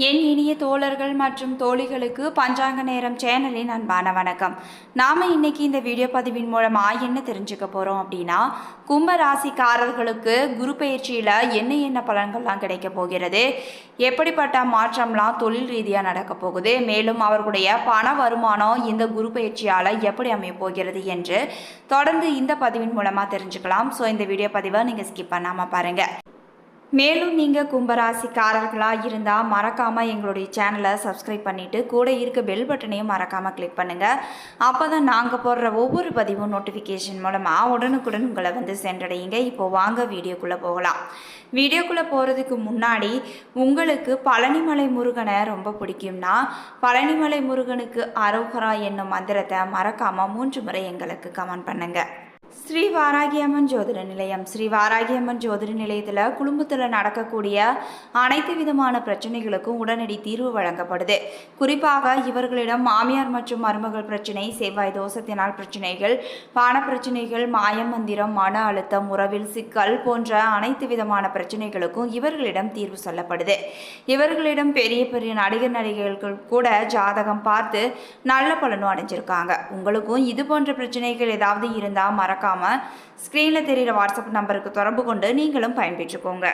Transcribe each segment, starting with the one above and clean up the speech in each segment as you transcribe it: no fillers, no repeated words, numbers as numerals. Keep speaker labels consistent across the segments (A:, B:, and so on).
A: என் இனிய தோழர்கள் மற்றும் தோழிகளுக்கு பஞ்சாங்க நேரம் சேனலின் அன்பான வணக்கம். நாம் இன்னைக்கு இந்த வீடியோ பதிவின் மூலமாக என்ன தெரிஞ்சுக்க போகிறோம் அப்படின்னா, கும்ப ராசிக்காரர்களுக்கு குரு பயிற்சியில் என்ன பலன்கள்லாம் கிடைக்க போகிறது, எப்படிப்பட்ட மாற்றம்லாம் தொழில் ரீதியாக நடக்க போகுது, மேலும் அவர்களுடைய பண வருமானம் இந்த குரு பயிற்சியால் எப்படி அமைய போகிறது என்று தொடர்ந்து இந்த பதிவின் மூலமாக தெரிஞ்சுக்கலாம். ஸோ இந்த வீடியோ பதிவை நீங்கள் ஸ்கிப் பண்ணாமல் பாருங்கள். மேலும் நீங்கள் கும்பராசிக்காரர்களாக இருந்தால் மறக்காமல் எங்களுடைய சேனலை சப்ஸ்கிரைப் பண்ணிவிட்டு கூட இருக்க பெல் பட்டனையும் மறக்காமல் கிளிக் பண்ணுங்கள். அப்போ தான் நாங்கள் போடுற ஒவ்வொரு பதிவும் நோட்டிஃபிகேஷன் மூலமாக உடனுக்குடன் உங்களை சென்றடையுங்க. இப்போ வாங்க வீடியோக்குள்ளே போகலாம். வீடியோக்குள்ளே போகிறதுக்கு முன்னாடி உங்களுக்கு பழனிமலை முருகனை ரொம்ப பிடிக்கும்னா பழனிமலை முருகனுக்கு அரோகரா என்னும் மந்திரத்தை மறக்காமல் 3 முறை எங்களுக்கு கமெண்ட் பண்ணுங்கள். ஸ்ரீ வாராகியம்மன் ஜோதிட நிலையம். ஸ்ரீ வாராகியம்மன் ஜோதிட நிலையத்தில் குடும்பத்தில் நடக்கக்கூடிய அனைத்து விதமான பிரச்சனைகளுக்கும் உடனடி தீர்வு வழங்கப்படுது. குறிப்பாக இவர்களிடம் மாமியார் மற்றும் மருமகள் பிரச்சனை, செவ்வாய் தோஷத்தினால் பிரச்சனைகள், பண பிரச்சனைகள், மாயம் மந்திரம், மன அழுத்தம், உறவில் சிக்கல் போன்ற அனைத்து விதமான பிரச்சனைகளுக்கும் இவர்களிடம் தீர்வு சொல்லப்படுது. இவர்களிடம் பெரிய பெரிய நடிகர்கள் கூட ஜாதகம் பார்த்து நல்ல பலனும் அடைஞ்சிருக்காங்க. உங்களுக்கும் இது போன்ற பிரச்சனைகள் ஏதாவது இருந்தால் மறக்காம ஸ்கிரீனில் தெரிகிற வாட்ஸ்அப் நம்பருக்கு தொடர்பு கொண்டு நீங்களும் பயன்பெற்றுக்கோங்க.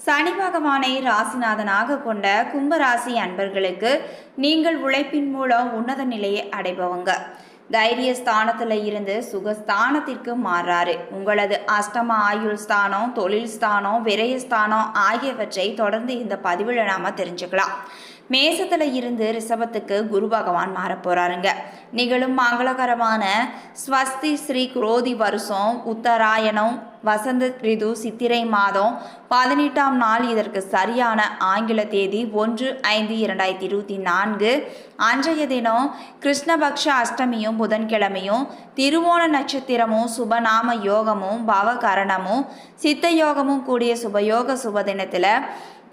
A: சனி பகவானை ராசிநாதனாக கொண்ட கும்பராசி அன்பர்களுக்கு நீங்கள் உழைப்பின் மூலம் உன்னத நிலையை அடைபவங்க. தைரிய ஸ்தானத்தில் இருந்து சுகஸ்தானத்திற்கு மாறாரு. உங்களது அஷ்டம ஆயுள் ஸ்தானம், தொழில் ஸ்தானம், விரயஸ்தானம் ஆகியவற்றை தொடர்ந்து இந்த பதிவில் நாம தெரிஞ்சுக்கலாம். மேசத்தில் இருந்து ரிஷபத்துக்கு குரு பகவான் மாற போறாருங்க. நிகழும் மங்களகரமான ஸ்வஸ்தி ஸ்ரீ குரோதி வருஷம் உத்தராயணம் வசந்த ரிது சித்திரை மாதம் 18ஆம் நாள். இதற்கு சரியான ஆங்கில தேதி 1/5/2024. அன்றைய தினம் கிருஷ்ணபக்ஷ அஷ்டமியும் புதன்கிழமையும் திருவோண நட்சத்திரமும் சுபநாம யோகமும் பவகரணமும் சித்த யோகமும் கூடிய சுபயோக சுப தினத்தில்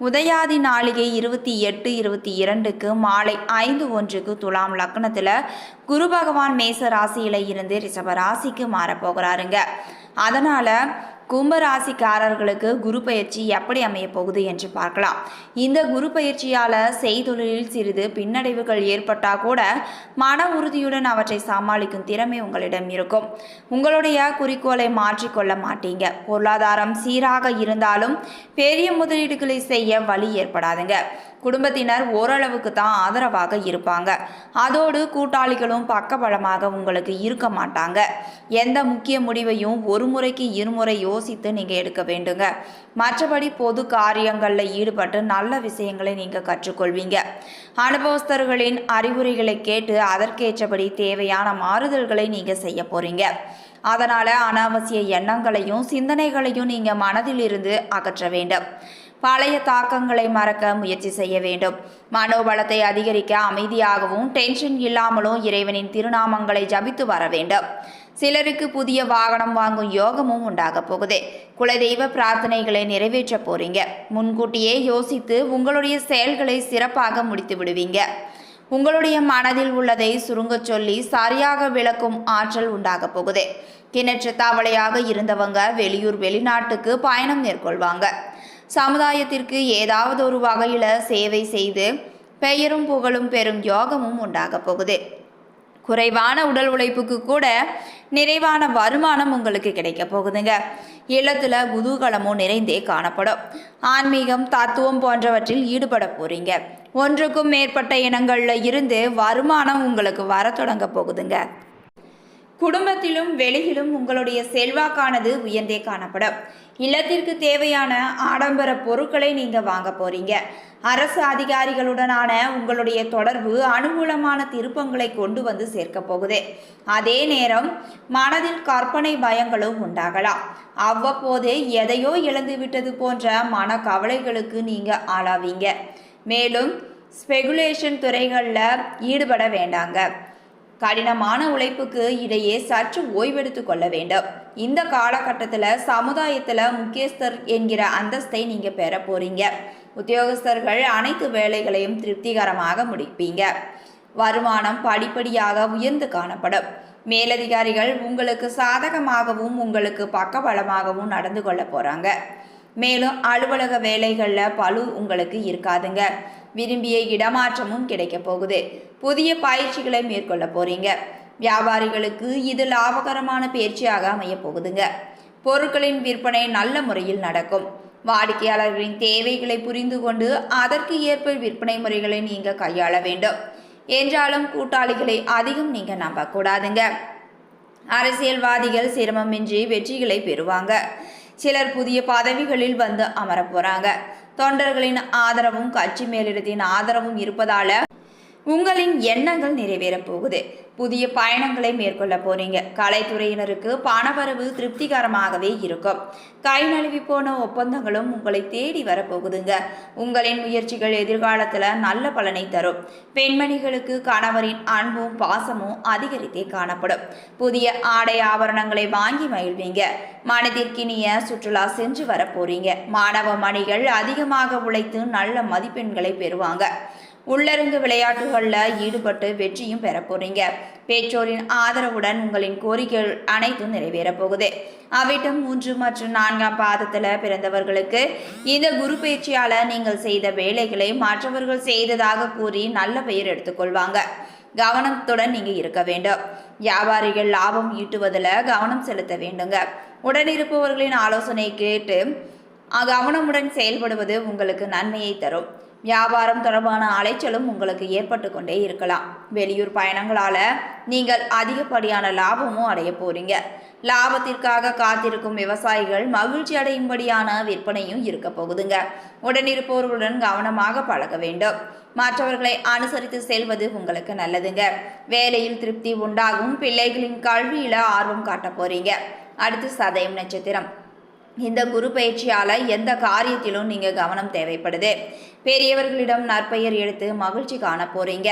A: உதயாதி நாளிகை 28/22 மாலை 5:01 துலாம் லக்னத்தில் குரு பகவான் மேச ராசியில இருந்து ரிஷப ராசிக்கு மாறப்போகிறாருங்க. அதனால் கும்பராசிக்காரர்களுக்கு குரு பயிற்சி எப்படி அமைய போகுது என்று பார்க்கலாம். இந்த குரு பயிற்சியால் செய்தொழிலில் சிறிது பின்னடைவுகள் ஏற்பட்டால் கூட மன உறுதியுடன் அவற்றை சமாளிக்கும் திறமை உங்களிடம் இருக்கும். உங்களுடைய குறிக்கோளை மாற்றிக்கொள்ள மாட்டீங்க. பொருளாதாரம் சீராக இருந்தாலும் பெரிய முதலீடுகளை செய்ய வழி ஏற்படாதுங்க. குடும்பத்தினர் ஓரளவுக்கு தான் ஆதரவாக இருப்பாங்க. அதோடு கூட்டாளிகளும் பக்கபலமாக உங்களுக்கு இருக்க மாட்டாங்க. எந்த முக்கிய முடிவையும் ஒரு முறைக்கு இருமுறை யோசித்து நீங்கள் எடுக்க வேண்டுங்க. மற்றபடி பொது காரியங்களில் ஈடுபட்டு நல்ல விஷயங்களை நீங்கள் கற்றுக்கொள்வீங்க. அனுபவஸ்தர்களின் அறிவுரைகளை கேட்டு அதற்கேற்றபடி தேவையான மாறுதல்களை நீங்கள் செய்ய போறீங்க. அதனால் அனாவசிய எண்ணங்களையும் சிந்தனைகளையும் நீங்கள் மனதிலிருந்து அகற்ற வேண்டும். பழைய தாக்கங்களை மறக்க முயற்சி செய்ய வேண்டும். மனோபலத்தை அதிகரிக்க அமைதியாகவும் டென்ஷன் இல்லாமலும் இறைவனின் திருநாமங்களை ஜபித்து வர வேண்டும். சிலருக்கு புதிய வாகனம் வாங்கும் யோகமும் உண்டாக போகுது. குலதெய்வ பிரார்த்தனைகளை நிறைவேற்ற போறீங்க. முன்கூட்டியே யோசித்து உங்களுடைய செயல்களை சிறப்பாக முடித்து விடுவீங்க. உங்களுடைய மனதில் உள்ளதை சுருங்க சொல்லி சரியாக விளக்கும் ஆற்றல் உண்டாக போகுது. கிணற்று தவளையாக இருந்தவங்க வெளியூர் வெளிநாட்டுக்கு பயணம் மேற்கொள்வாங்க. சமுதாயத்திற்கு ஏதாவது ஒரு வகையில் சேவை செய்து பெயரும் புகழும் பெறும் யோகமும் உண்டாக போகுது. குறைவான உடல் உழைப்புக்கு கூட நிறைவான வருமானம் உங்களுக்கு கிடைக்க போகுதுங்க. இல்லத்தில் குதூகலமும் நிறைந்தே காணப்படும். ஆன்மீகம், தத்துவம் போன்றவற்றில் ஈடுபட போறீங்க. ஒன்றுக்கும் மேற்பட்ட இனங்களில் இருந்து வருமானம் உங்களுக்கு வர தொடங்க போகுதுங்க. குடும்பத்திலும் வெளியிலும் உங்களுடைய செல்வாக்கானது உயர்ந்தே காணப்படும். இல்லத்திற்கு தேவையான ஆடம்பர பொருட்களை நீங்க வாங்க போறீங்க. அரசு அதிகாரிகளுடனான உங்களுடைய தொடர்பு அனுகூலமான திருப்பங்களை கொண்டு வந்து சேர்க்க போகுது. அதே நேரம் மனதில் கற்பனை பயங்களும் உண்டாகலாம். அவ்வப்போது எதையோ இழந்துவிட்டது போன்ற மன கவலைகளுக்கு நீங்க ஆளாவீங்க. மேலும் ஸ்பெகுலேஷன் துறைகளில் ஈடுபட வேண்டாங்க. கடினமான உழைப்புக்கு இடையே சற்று ஓய்வெடுத்து கொள்ள வேண்டும். இந்த காலகட்டத்தில் சமுதாயத்தில் முக்கியஸ்தர் என்கிற அந்தஸ்தை நீங்கள் பெற போறீங்க. உத்தியோகஸ்தர்கள் அனைத்து வேலைகளையும் திருப்திகரமாக முடிப்பீங்க. வருமானம் படிப்படியாக உயர்ந்து காணப்படும். மேலதிகாரிகள் உங்களுக்கு சாதகமாகவும் உங்களுக்கு பக்கபலமாகவும் நடந்து கொள்ள போகிறாங்க. மேலும் அலுவலக வேலைகளில் பளு உங்களுக்கு இருக்காதுங்க. விரும்பிய இடமாற்றமும் கிடைக்க போகுது. புதிய பயிற்சிகளை மேற்கொள்ள போறீங்க. வியாபாரிகளுக்கு இது லாபகரமான பயிற்சியாக அமைய போகுதுங்க. பொருட்களின் விற்பனை நல்ல முறையில் நடக்கும். வாடிக்கையாளர்களின் தேவைகளை புரிந்து கொண்டு அதற்கு ஏற்ப விற்பனை முறைகளை நீங்க கையாள வேண்டும். என்றாலும் கூட்டாளிகளை அதிகம் நீங்க நம்பக்கூடாதுங்க. அரசியல்வாதிகள் சிரமமின்றி வெற்றிகளை பெறுவாங்க. சிலர் புதிய பதவிகளில் வந்து அமர போறாங்க. தொண்டர்களின் ஆதரவும் கட்சி மேலிடத்தின் ஆதரவும் இருப்பதால உங்களின் எண்ணங்கள் நிறைவேறப் போகுது. புதிய பயணங்களை மேற்கொள்ள போறீங்க. கலைத்துறையினருக்கு பணவரவு திருப்திகரமாகவே இருக்கும். கை நழுவி போன ஒப்பந்தங்களும் உங்களை தேடி வரப்போகுதுங்க. உங்களின் முயற்சிகள் எதிர்காலத்துல நல்ல பலனை தரும். பெண்மணிகளுக்கு கணவரின் அன்பும் பாசமும் அதிகரித்தே காணப்படும். புதிய ஆடை ஆபரணங்களை வாங்கி மகிழ்வீங்க. மனதிற்கினிய சுற்றுலா சென்று வர போறீங்க. மாணவ மணிகள் அதிகமாக உழைத்து நல்ல மதிப்பெண்களை பெறுவாங்க. உள்ளரங்கு விளையாட்டுகளில் ஈடுபட்டு வெற்றியும் பெற போறீங்க. பெற்றோரின் ஆதரவுடன் உங்களின் கோரிக்கைகள் அனைத்தும் நிறைவேறப் போகுது. அவிட்டம் 3 மற்றும் 4ஆம் பாதத்தில் பிறந்தவர்களுக்கு இந்த குரு பயிற்சியால் நீங்கள் செய்த வேலைகளை மற்றவர்கள் செய்ததாக கூறி நல்ல பெயர் எடுத்துக்கொள்வாங்க. கவனத்துடன் நீங்க இருக்க வேண்டும். வியாபாரிகள் லாபம் ஈட்டுவதில் கவனம் செலுத்த வேண்டுங்க. உடனிருப்பவர்களின் ஆலோசனை கேட்டு கவனமுடன் செயல்படுவது உங்களுக்கு நன்மையை தரும். வியாபாரம் தொடர்பான அலைச்சலும் உங்களுக்கு ஏற்பட்டு கொண்டே இருக்கலாம். வெளியூர் பயணங்களால நீங்கள் அதிகப்படியான லாபமும் அடைய போறீங்க. லாபத்திற்காக காத்திருக்கும் விவசாயிகள் மகிழ்ச்சி அடையும்படியான விற்பனையும் இருக்க போகுதுங்க. உடனிருப்பவர்களுடன் கவனமாக பழக வேண்டும். மற்றவர்களை அனுசரித்து செல்வது உங்களுக்கு நல்லதுங்க. வேலையில் திருப்தி உண்டாகும். பிள்ளைகளின் கல்வியில ஆர்வம் காட்ட போறீங்க. அடுத்து சதயம் நட்சத்திரம். இந்த குரு பயிற்சியால் எந்த காரியத்திலும் நீங்கள் கவனம் தேவைப்படுது. பெரியவர்களிடம் நற்பெயர் எடுத்து மகிழ்ச்சி காண போறீங்க.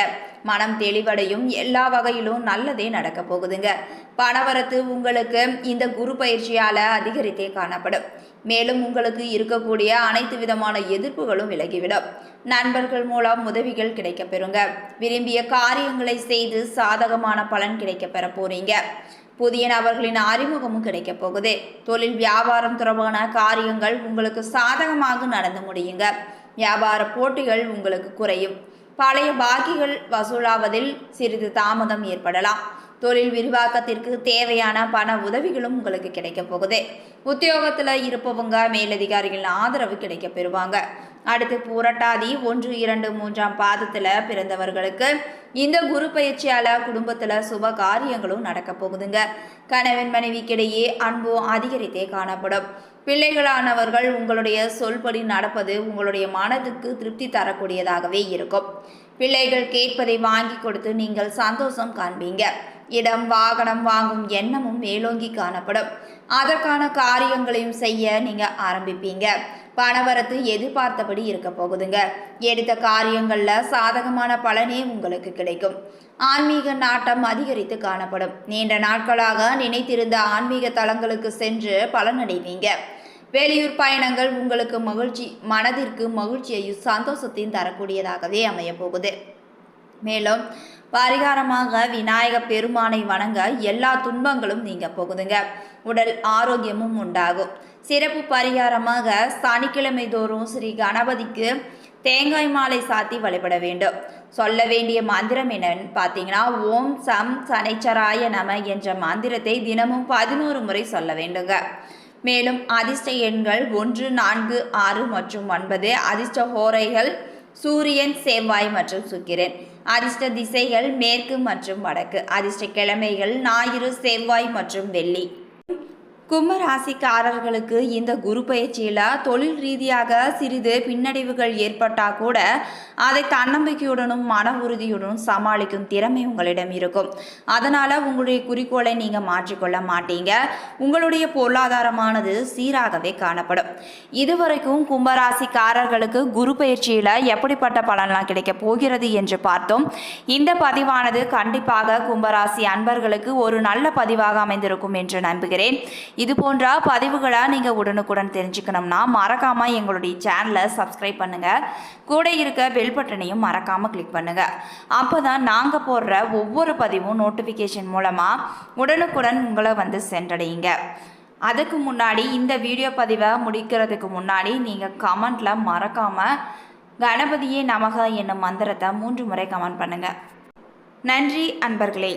A: மனம் தெளிவடையும். எல்லா வகையிலும் நல்லதே நடக்க போகுதுங்க. பணவரத்து உங்களுக்கு இந்த குரு பயிற்சியால் அதிகரித்தே காணப்படும். மேலும் உங்களுக்கு இருக்கக்கூடிய அனைத்து விதமான எதிர்ப்புகளும் விலகிவிடும். நண்பர்கள் மூலம் உதவிகள் கிடைக்க பெறுங்க. விரும்பிய காரியங்களை செய்து சாதகமான பலன் கிடைக்க பெற போறீங்க. புதிய நபர்களின் அறிமுகமும் கிடைக்க போகுது. தொழில் வியாபாரம் தொடர்பான காரியங்கள் உங்களுக்கு சாதகமாக நடந்து முடியுங்க. வியாபார போட்டிகள் உங்களுக்கு குறையும். பழைய பாக்கிகள் வசூலாவதில் சிறிது தாமதம் ஏற்படலாம். தொழில் விரிவாக்கத்திற்கு தேவையான பண உதவிகளும் உங்களுக்கு கிடைக்க போகுது. உத்தியோகத்தில் இருப்பவங்க மேலதிகாரிகளின் ஆதரவு கிடைக்க பெறுவாங்க. அடுத்து பூரட்டாதி 1, 2, 3ஆம் பாதத்தில் பிறந்தவர்களுக்கு இந்த குரு பயிற்சியால் குடும்பத்தில் சுப காரியங்களும் நடக்க போகுதுங்க. கணவன் மனைவிக்கிடையே அன்பு அதிகரித்தே காணப்படும். பிள்ளைகளானவர்கள் உங்களுடைய சொல்படி நடப்பது உங்களுடைய மனதுக்கு திருப்தி தரக்கூடியதாகவே இருக்கும். பிள்ளைகள் கேட்பதை வாங்கி கொடுத்து நீங்கள் சந்தோஷம் காண்பீங்க. இடம் வாகனம் வாங்கும் எண்ணமும் மேலோங்கி காணப்படும். அதற்கான காரியங்களையும் செய்ய நீங்க ஆரம்பிப்பீங்க. பணவரத்து எதிர்பார்த்தபடி இருக்க போகுதுங்க. எடுத்த காரியங்கள்ல சாதகமான பலனே உங்களுக்கு கிடைக்கும். ஆன்மீக நாட்டம் அதிகரித்து காணப்படும். நீண்ட நாட்களாக நினைத்திருந்த ஆன்மீக தலங்களுக்கு சென்று பலனடைவீங்க. வெளியூர் பயணங்கள் உங்களுக்கு மனதிற்கு மகிழ்ச்சியையும் சந்தோஷத்தையும் தரக்கூடியதாகவே அமைய போகுது. மேலும் பரிகாரமாக விநாயக பெருமானை வணங்க எல்லா துன்பங்களும் நீங்க போகுதுங்க. உடல் ஆரோக்கியமும் உண்டாகும். சிறப்பு பரிகாரமாக சனிக்கிழமை தோறும் ஸ்ரீ கணபதிக்கு தேங்காய் மாலை சாத்தி வழிபட வேண்டும். சொல்ல வேண்டிய மந்திரம் என்னன்னு பார்த்தீங்கன்னா, ஓம் சம் சனைச்சராய நம என்ற மந்திரத்தை தினமும் 11 முறை சொல்ல வேண்டுங்க. மேலும் அதிர்ஷ்ட எண்கள் 1, 4, 6 மற்றும் 9. அதிர்ஷ்ட ஹோரைகள் சூரியன், செவ்வாய் மற்றும் சுக்கிரன். அதிர்ஷ்ட திசைகள் மேற்கு மற்றும் வடக்கு. அதிர்ஷ்ட கிழமைகள் ஞாயிறு, செவ்வாய் மற்றும் வெள்ளி. கும்பராசிக்காரர்களுக்கு இந்த குரு பயிற்சியில் தொழில் ரீதியாக சிறிது பின்னடைவுகள் ஏற்பட்டால் கூட அதை தன்னம்பிக்கையுடனும் மன உறுதியுடனும் சமாளிக்கும் திறமை உங்களிடம் இருக்கும். அதனால் உங்களுடைய குறிக்கோளை நீங்கள் மாற்றிக்கொள்ள மாட்டீங்க. உங்களுடைய பொருளாதாரமானது சீராகவே காணப்படும். இதுவரைக்கும் கும்பராசிக்காரர்களுக்கு குரு பயிற்சியில் எப்படிப்பட்ட பலன்லாம் கிடைக்க போகிறது என்று பார்த்தோம். இந்த பதிவானது கண்டிப்பாக கும்பராசி அன்பர்களுக்கு ஒரு நல்ல பதிவாக அமைந்திருக்கும் என்று நம்புகிறேன். இது போன்ற பதிவுகளை நீங்கள் உடனுக்குடன் தெரிஞ்சுக்கணும்னா மறக்காமல் எங்களுடைய சேனலை சப்ஸ்கிரைப் பண்ணுங்கள். கூட இருக்க பெல் பட்டனையும் மறக்காமல் கிளிக் பண்ணுங்கள். அப்போ தான் நாங்கள் போடுற ஒவ்வொரு பதிவும் நோட்டிஃபிகேஷன் மூலமாக உடனுக்குடன் உங்களை வந்து சென்றடையுங்க. அதுக்கு முன்னாடி இந்த வீடியோ பதிவை முடிக்கிறதுக்கு முன்னாடி நீங்கள் கமெண்ட்டில் மறக்காமல் கணபதியே நமக என்னும் மந்திரத்தை 3 முறை கமெண்ட் பண்ணுங்கள். நன்றி அன்பர்களே.